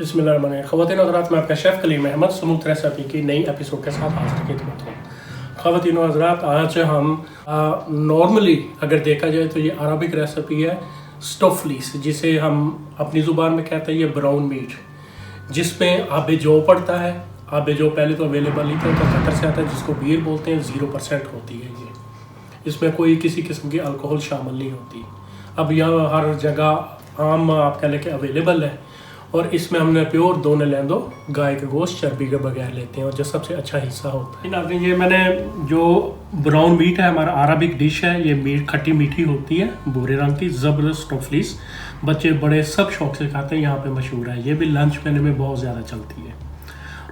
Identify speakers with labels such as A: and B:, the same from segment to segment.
A: बिस्मिल्लाहिर्रहमानिर्रहीम। ख़वातीन हज़रात, मैं आपका शेफ़ कलीम अहमद समूह रेसिपी की नई एपिसोड के साथ हाजिर खिदमत हूँ। ख़वातीन हज़रात, आज हम नॉर्मली अगर देखा जाए तो ये अरबिक रेसिपी है स्टफ़ लीस, जिसे हम अपनी ज़ुबान में कहते हैं ये ब्राउन मीट, जिसमें आबे जो पड़ता है। आबे जो पहले तो अवेलेबल नहीं था, तो कतर से आता है, जिसको बीयर बोलते हैं। 0% होती है ये, इसमें कोई किसी किस्म की अल्कोहल शामिल नहीं होती। अब यह हर जगह आम आप कह लें कि अवेलेबल है, और इसमें हमने प्योर दोने लेंदो गाय के गोश्त चर्बी के बगैर लेते हैं, और जो सबसे अच्छा हिस्सा होता है नाज़रीन, ये मैंने जो ब्राउन मीट है, हमारा अरबिक डिश है। ये मीट खट्टी मीठी होती है, भूरे रंग की, ज़बरदस्त स्टफ़ लीस, बच्चे बड़े सब शौक से खाते हैं। यहाँ पे मशहूर है, ये भी लंच मेन्यू में बहुत ज़्यादा चलती है।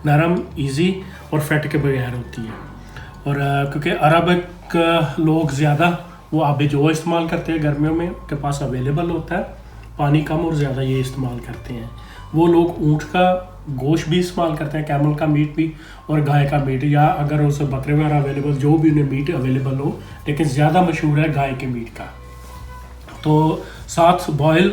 A: नरम, इजी और फैट के बगैर होती है। और क्योंकि अरबिक लोग ज़्यादा वो आबे जो इस्तेमाल करते हैं, गर्मियों में के पास अवेलेबल होता है, पानी कम और ज़्यादा ये इस्तेमाल करते हैं। वो लोग ऊँट का गोश्त भी इस्तेमाल करते हैं, कैमल का मीट भी, और गाय का मीट, या अगर उसे बकरे वगैरह अवेलेबल, जो भी उन्हें मीट अवेलेबल हो, लेकिन ज़्यादा मशहूर है गाय के मीट का। तो साथ बॉयल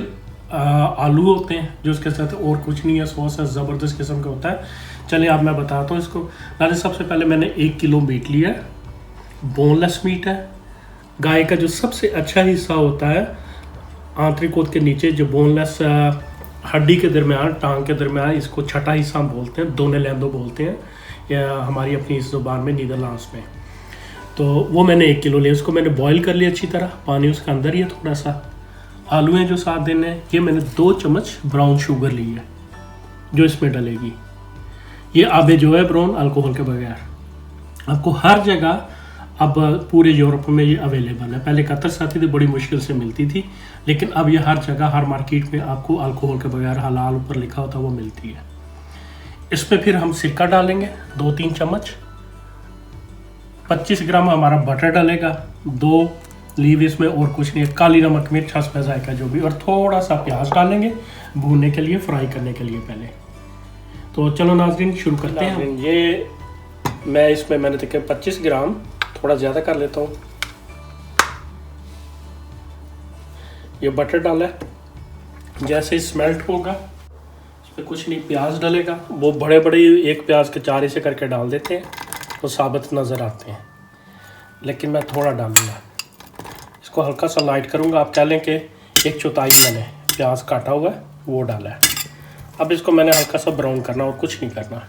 A: आलू होते हैं, जो उसके साथ और कुछ नहीं है, सॉस है, ज़बरदस्त किस्म का होता है। चलिए अब मैं बताता हूँ इसको। नाले सबसे पहले मैंने 1 किलो मीट लिया है, बोनलेस मीट है। गाय का जो सबसे अच्छा हिस्सा होता है, आंतरिक के नीचे जो बोनलेस हड्डी के दरमियान, टांग के दरमियान, इसको छठा हिस्सा हम बोलते हैं, दोने लैंदो बोलते हैं, या हमारी अपनी इस ज़ुबान में नीदरलैंड्स में। तो वो मैंने 1 किलो लिया, उसको मैंने बॉईल कर लिया अच्छी तरह, पानी उसके अंदर ही है थोड़ा सा। आलू हैं जो साथ देने हैं, ये मैंने 2 चम्मच ब्राउन शुगर ली है जो इसमें डलेगी। ये आबे जो है ब्राउन, अल्कोहल के बगैर। आपको हर जगह अब पूरे यूरोप में ये अवेलेबल है। पहले कतर से आती थी, बड़ी मुश्किल से मिलती थी, लेकिन अब ये हर जगह, हर मार्केट में आपको अल्कोहल के बगैर, हलाल ऊपर लिखा होता है, वो मिलती है। इसमें फिर हम सिरका डालेंगे 2-3 चम्मच। 25 ग्राम हमारा बटर डलेगा, 2 लीव इसमें, और कुछ नहीं है। काली नमक, मिर्च, हस्ब जायका जो भी, और थोड़ा सा प्याज डालेंगे भूनने के लिए, फ्राई करने के लिए पहले। तो चलो नाज़रीन शुरू करते हैं। ये मैं इसमें मैंने देखा 25 ग्राम, थोड़ा ज़्यादा कर लेता हूँ। ये बटर डाला है, जैसे ही स्मेल्ट होगा इसमें कुछ नहीं, प्याज डलेगा। वो बड़े बड़े एक प्याज के 4 हिस्से करके डाल देते हैं, वो साबित नज़र आते हैं, लेकिन मैं थोड़ा डालूँगा। इसको हल्का सा लाइट करूँगा। आप कह लें कि 1/4 मैंने प्याज काटा हुआ है, वो डाला है। अब इसको मैंने हल्का सा ब्राउन करना, और कुछ नहीं करना।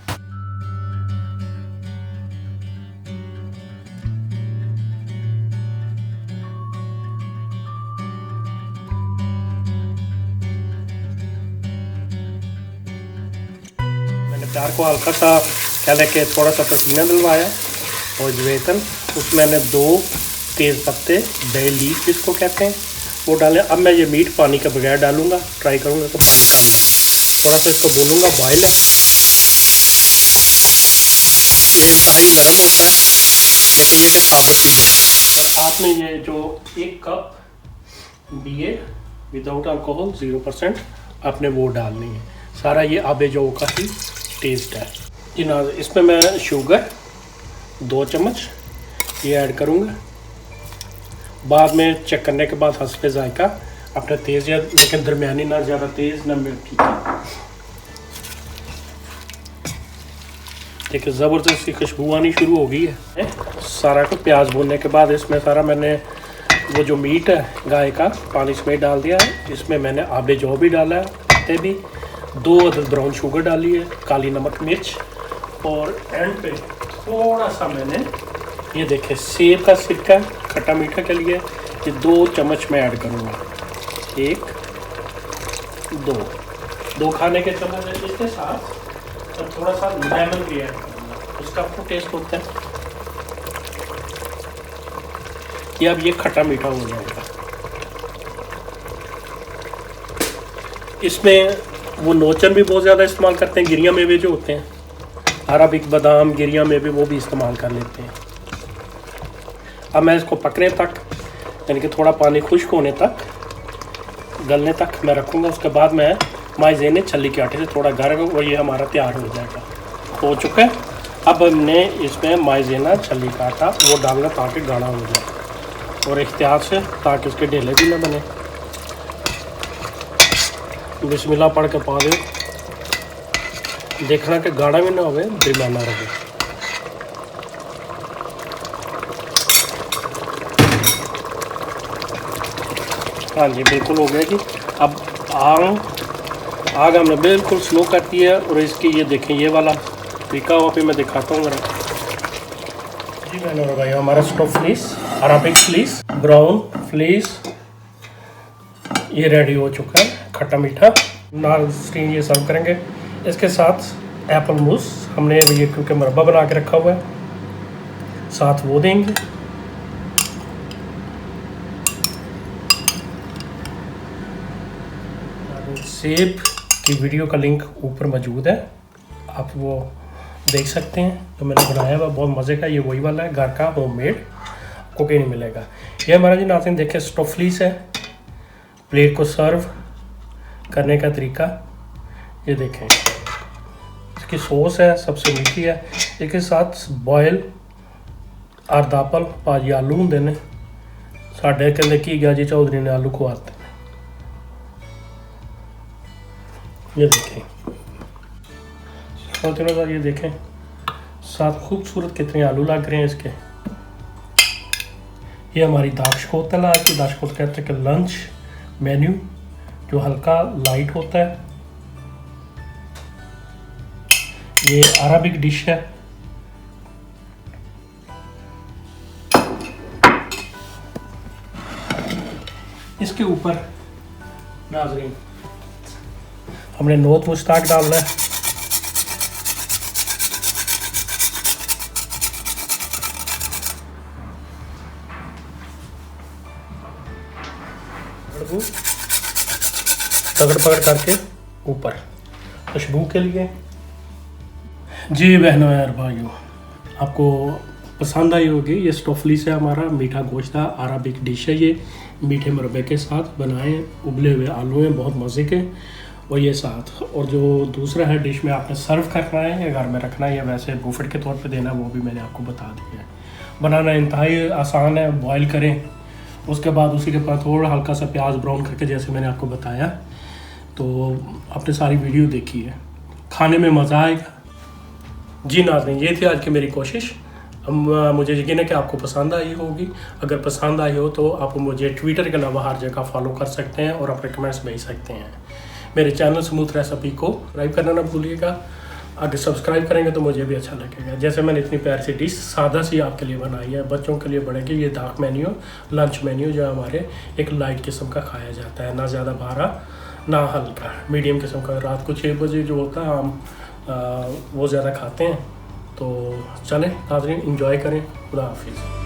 A: प्यार को हल्का सा कह लें कि थोड़ा सा पसीना दिलवाया, और जवैतन, उसमें मैंने 2 तेज़ पत्ते, बे लीफ जिसको कहते हैं, वो डालें। अब मैं ये मीट पानी के बगैर डालूंगा, ट्राई करूंगा तो पानी डालना, थोड़ा सा इसको भूनूंगा, बॉयल है। ये इंतहाई नरम होता है, लेकिन ये कि साबित भी है। और आपने ये जो 1 कप बियर विदाउट अल्कोहल 0% आपने वो डालनी है। सारा ये आबे जो का ही टेस्ट है जी ना। इसमें मैं शुगर 2 चम्मच ये ऐड करूँगा। बाद में चेक करने के बाद हस्ब जायका अपने तेज़, या लेकिन दरमियानी, ना ज़्यादा तेज़ ना मीठी। देखिए ज़बरदस्त सी खुशबू आनी शुरू हो गई है। सारा को प्याज भूनने के बाद इसमें सारा मैंने वो जो मीट है गाय का, पानी इसमें डाल दिया है। इसमें मैंने आबे जो भी डाला है, पत्ते भी, 2 अदद ब्राउन शुगर डाली है, काली नमक, मिर्च, और एंड पे थोड़ा सा मैंने ये देखे सेब का सिरका खट्टा मीठा के लिए, ये 2 चम्मच मैं ऐड करूँगा। 1, 2 खाने के चम्मच है इसके साथ, और थोड़ा सा लेमन भी ऐड करूँगा, उसका आपको टेस्ट होता है। ये अब ये खट्टा मीठा हो जाएगा। इसमें वो नोचन भी बहुत ज़्यादा इस्तेमाल करते हैं, गिरिया मेवे जो होते हैं, अरबिक बादाम, गिरिया मेवे, वो भी इस्तेमाल कर लेते हैं। अब मैं इसको पकने तक, यानी कि थोड़ा पानी खुश्क होने तक, गलने तक मैं रखूँगा। उसके बाद मैं माइज़ेने छल्ली के आटे से थोड़ा गर्म, और ये हमारा तैयार हो जाएगा, हो चुका है। अब हमने इसमें माइज़ेना छल्ली का आटा वो डालना, ताकि गाढ़ा हो जाए, और एहतियात से, ताकि इसके ढेले भी ना बने। बिस्मिल्लाह पढ़ के पा दो। देखना कि गाढ़ा भी ना हो, दरमियाना रहे। हाँ जी, बिल्कुल हो गया जी। अब आग हमने बिल्कुल स्लो कर दिया है और इसकी ये देखें ये वाला तरीका वहाँ पे मैं दिखाता हूँ ज़रा जी। मैंने और भाई हमारा stove fleece, Arabic fleece, brown fleece ये रेडी हो चुका है, खट्टा मीठा। नाल स्टीम ये सर्व करेंगे। इसके साथ एप्पल मूस हमने ये क्योंकि मुरब्बा बना के रखा हुआ है, साथ वो देंगे। सेब की वीडियो का लिंक ऊपर मौजूद है, आप वो देख सकते हैं। तो मैंने बनाया हुआ बहुत मज़े का, ये वही वाला है, घर का होममेड, आपको कहीं नहीं मिलेगा। ये हमारा जी नाज़रीन देखें स्टोव फ्लीस है। प्लेट को सर्व करने का तरीका ये देखें, इसकी सॉस है सबसे मीठी है। इसके साथ बॉयल अर्दापल भाजी आलू होंगे ने, साढ़े कहते की गया जी चौधरी ने आलू खुआते। ये देखें ये देखें साथ खूबसूरत कितने आलू लग रहे हैं इसके। ये हमारी दाशकोतल है, आज की दाशकोतल कहते हैं कि लंच मेन्यू जो हल्का लाइट होता है। ये अरबिक डिश है। इसके ऊपर नाज़रीन हमने नोत मुश्ताक डालना है। पकड़ पकड़ करके ऊपर खुशबू के लिए। जी बहनों यार भाइयों, आपको पसंद आई होगी। ये स्टोव फ्लीस है हमारा, मीठा गोश्त अरबिक डिश है। ये मीठे मुरब्बे के साथ बनाए, उबले हुए आलू हैं बहुत मज़े के, और ये साथ। और जो दूसरा है डिश में आपने सर्व करना है या घर में रखना है या वैसे बुफेट के तौर पे देना है, वो भी मैंने आपको बता दिया है। बनाना इंतहाई आसान है। बॉयल करें, उसके बाद उसी के बाद थोड़ा हल्का सा प्याज ब्राउन करके, जैसे मैंने आपको बताया। तो आपने सारी वीडियो देखी है, खाने में मज़ा आएगा। जी नाज़रीन, ये थी आज की मेरी कोशिश। मुझे यकीन है कि आपको पसंद आई होगी। अगर पसंद आई हो तो आप मुझे ट्विटर के अलावा हर जगह फॉलो कर सकते हैं और अपने कमेंट्स भेज सकते हैं। मेरे चैनल स्मूथ रेसिपी को सब्सक्राइब करना ना भूलिएगा। अगर सब्सक्राइब करेंगे तो मुझे भी अच्छा लगेगा। जैसे मैंने इतनी प्यारी सी डिश सादा सी आपके लिए बनाई है, बच्चों के लिए बढ़ेगी। ये डार्क मेन्यू, लंच मेन्यू जो हमारे एक लाइट किस्म का खाया जाता है, ना ज़्यादा भारा ना हल्का, मीडियम किस्म का। रात को 6 बजे जो होता है हम वो ज़्यादा खाते हैं। तो चलें नाज़रीन, एंजॉय करें। खुदा हाफिज़।